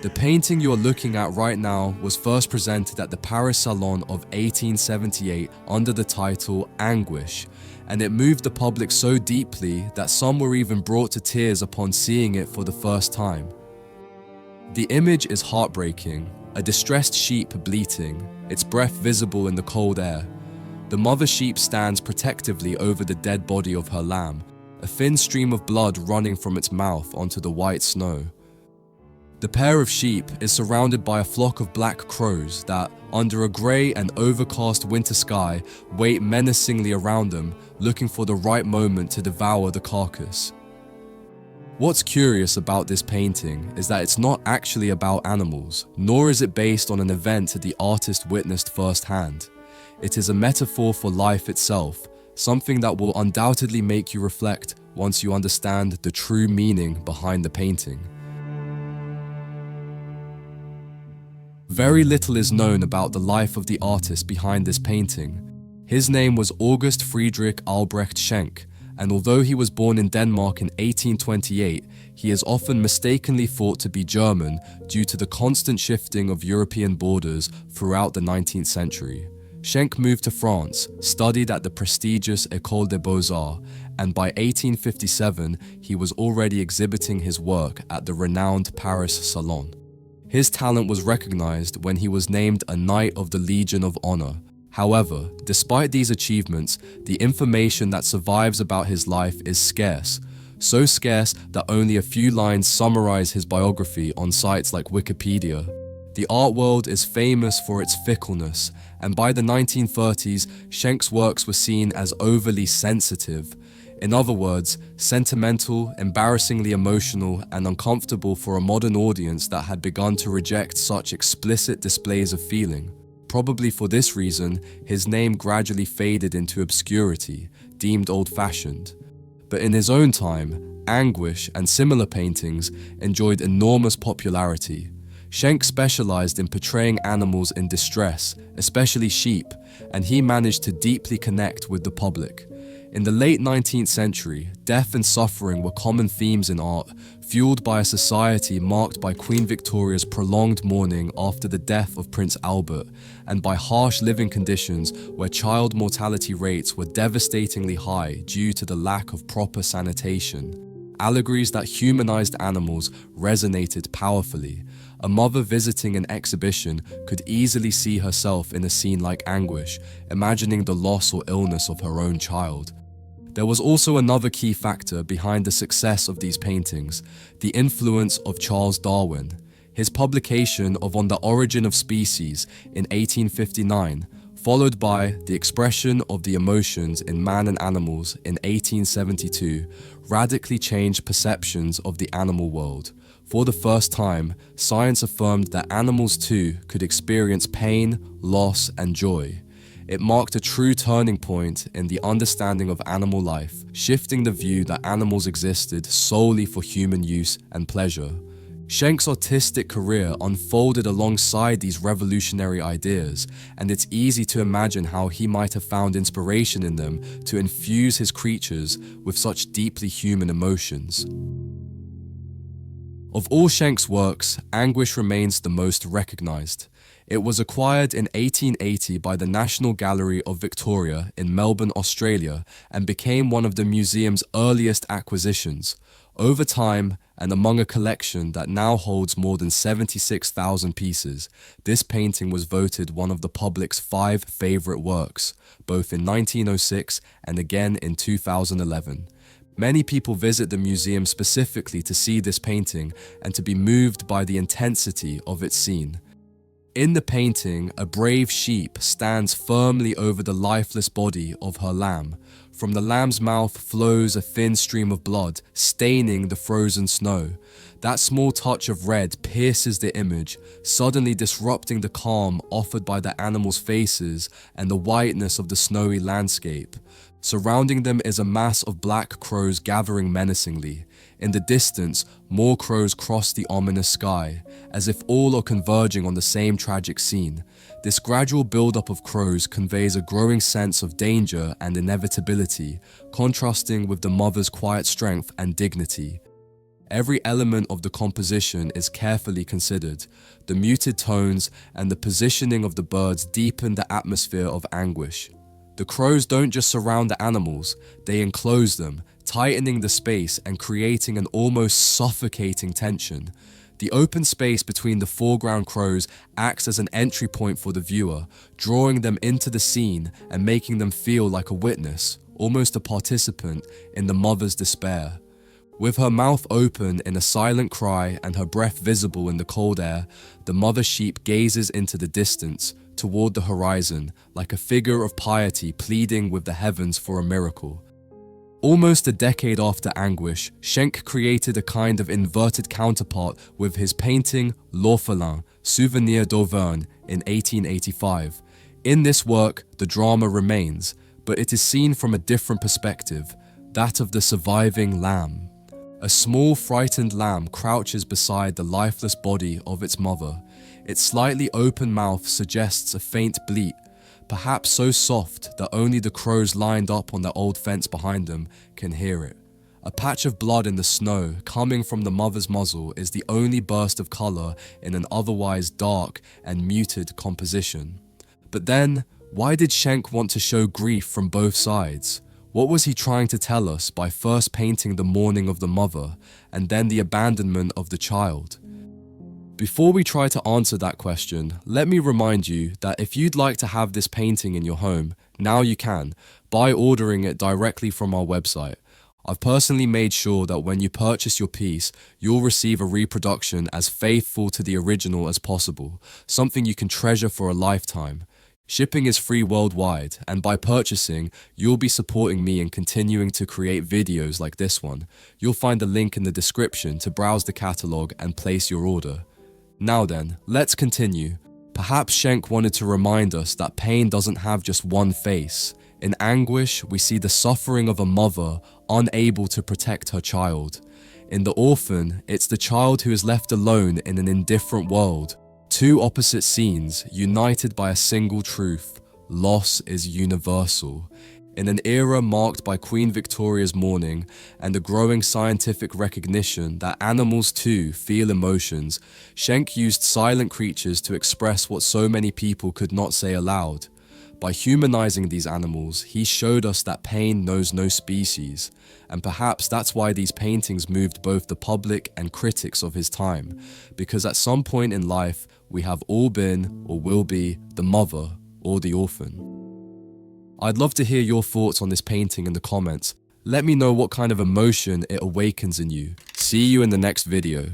The painting you're looking at right now was first presented at the Paris Salon of 1878 under the title Anguish, and it moved the public so deeply that some were even brought to tears upon seeing it for the first time. The image is heartbreaking, a distressed sheep bleating, its breath visible in the cold air. The mother sheep stands protectively over the dead body of her lamb, a thin stream of blood running from its mouth onto the white snow. The pair of sheep is surrounded by a flock of black crows that, under a grey and overcast winter sky, wait menacingly around them, looking for the right moment to devour the carcass. What's curious about this painting is that it's not actually about animals, nor is it based on an event the artist witnessed firsthand. It is a metaphor for life itself, something that will undoubtedly make you reflect once you understand the true meaning behind the painting. Very little is known about the life of the artist behind this painting. His name was August Friedrich Albrecht Schenck, and although he was born in Denmark in 1828, he is often mistakenly thought to be German due to the constant shifting of European borders throughout the 19th century. Schenck moved to France, studied at the prestigious École des Beaux-Arts, and by 1857 he was already exhibiting his work at the renowned Paris Salon. His talent was recognized when he was named a Knight of the Legion of Honor. However, despite these achievements, the information that survives about his life is scarce, so scarce that only a few lines summarize his biography on sites like Wikipedia. The art world is famous for its fickleness, and by the 1930s, Schenck's works were seen as overly sensitive. In other words, sentimental, embarrassingly emotional, and uncomfortable for a modern audience that had begun to reject such explicit displays of feeling. Probably for this reason, his name gradually faded into obscurity, deemed old-fashioned. But in his own time, Anguish and similar paintings enjoyed enormous popularity. Schenck specialized in portraying animals in distress, especially sheep, and he managed to deeply connect with the public. In the late 19th century, death and suffering were common themes in art, fueled by a society marked by Queen Victoria's prolonged mourning after the death of Prince Albert, and by harsh living conditions where child mortality rates were devastatingly high due to the lack of proper sanitation. Allegories that humanized animals resonated powerfully. A mother visiting an exhibition could easily see herself in a scene like Anguish, imagining the loss or illness of her own child. There was also another key factor behind the success of these paintings, the influence of Charles Darwin. His publication of On the Origin of Species in 1859, followed by The Expression of the Emotions in Man and Animals in 1872, radically changed perceptions of the animal world. For the first time, science affirmed that animals too could experience pain, loss, and joy. It marked a true turning point in the understanding of animal life, shifting the view that animals existed solely for human use and pleasure. Schenck's artistic career unfolded alongside these revolutionary ideas, and it's easy to imagine how he might have found inspiration in them to infuse his creatures with such deeply human emotions. Of all Schenck's works, Anguish remains the most recognized. It was acquired in 1880 by the National Gallery of Victoria in Melbourne, Australia, and became one of the museum's earliest acquisitions. Over time, and among a collection that now holds more than 76,000 pieces, this painting was voted one of the public's 5 favorite works, both in 1906 and again in 2011. Many people visit the museum specifically to see this painting and to be moved by the intensity of its scene. In the painting, a brave sheep stands firmly over the lifeless body of her lamb. From the lamb's mouth flows a thin stream of blood, staining the frozen snow. That small touch of red pierces the image, suddenly disrupting the calm offered by the animals' faces and the whiteness of the snowy landscape. Surrounding them is a mass of black crows gathering menacingly. In the distance, more crows cross the ominous sky, as if all are converging on the same tragic scene. This gradual buildup of crows conveys a growing sense of danger and inevitability, contrasting with the mother's quiet strength and dignity. Every element of the composition is carefully considered. The muted tones and the positioning of the birds deepen the atmosphere of anguish. The crows don't just surround the animals, they enclose them, tightening the space and creating an almost suffocating tension. The open space between the foreground crows acts as an entry point for the viewer, drawing them into the scene and making them feel like a witness, almost a participant, in the mother's despair. With her mouth open in a silent cry and her breath visible in the cold air, the mother sheep gazes into the distance, toward the horizon, like a figure of piety pleading with the heavens for a miracle. Almost a decade after Anguish, Schenck created a kind of inverted counterpart with his painting L'Orphelin, Souvenir d'Auvergne in 1885. In this work, the drama remains, but it is seen from a different perspective, that of the surviving lamb. A small frightened lamb crouches beside the lifeless body of its mother. Its slightly open mouth suggests a faint bleat, perhaps so soft that only the crows lined up on the old fence behind them can hear it. A patch of blood in the snow coming from the mother's muzzle is the only burst of color in an otherwise dark and muted composition. But then, why did Schenck want to show grief from both sides? What was he trying to tell us by first painting the mourning of the mother and then the abandonment of the child? Before we try to answer that question, let me remind you that if you'd like to have this painting in your home, now you can, by ordering it directly from our website. I've personally made sure that when you purchase your piece, you'll receive a reproduction as faithful to the original as possible, something you can treasure for a lifetime. Shipping is free worldwide, and by purchasing, you'll be supporting me in continuing to create videos like this one. You'll find a link in the description to browse the catalogue and place your order. Now then, let's continue. Perhaps Schenck wanted to remind us that pain doesn't have just one face. In Anguish, we see the suffering of a mother unable to protect her child. In The Orphan, it's the child who is left alone in an indifferent world. Two opposite scenes, united by a single truth: loss is universal. In an era marked by Queen Victoria's mourning and the growing scientific recognition that animals too feel emotions, Schenck used silent creatures to express what so many people could not say aloud. By humanizing these animals, he showed us that pain knows no species, and perhaps that's why these paintings moved both the public and critics of his time, because at some point in life, we have all been, or will be, the mother or the orphan. I'd love to hear your thoughts on this painting in the comments. Let me know what kind of emotion it awakens in you. See you in the next video.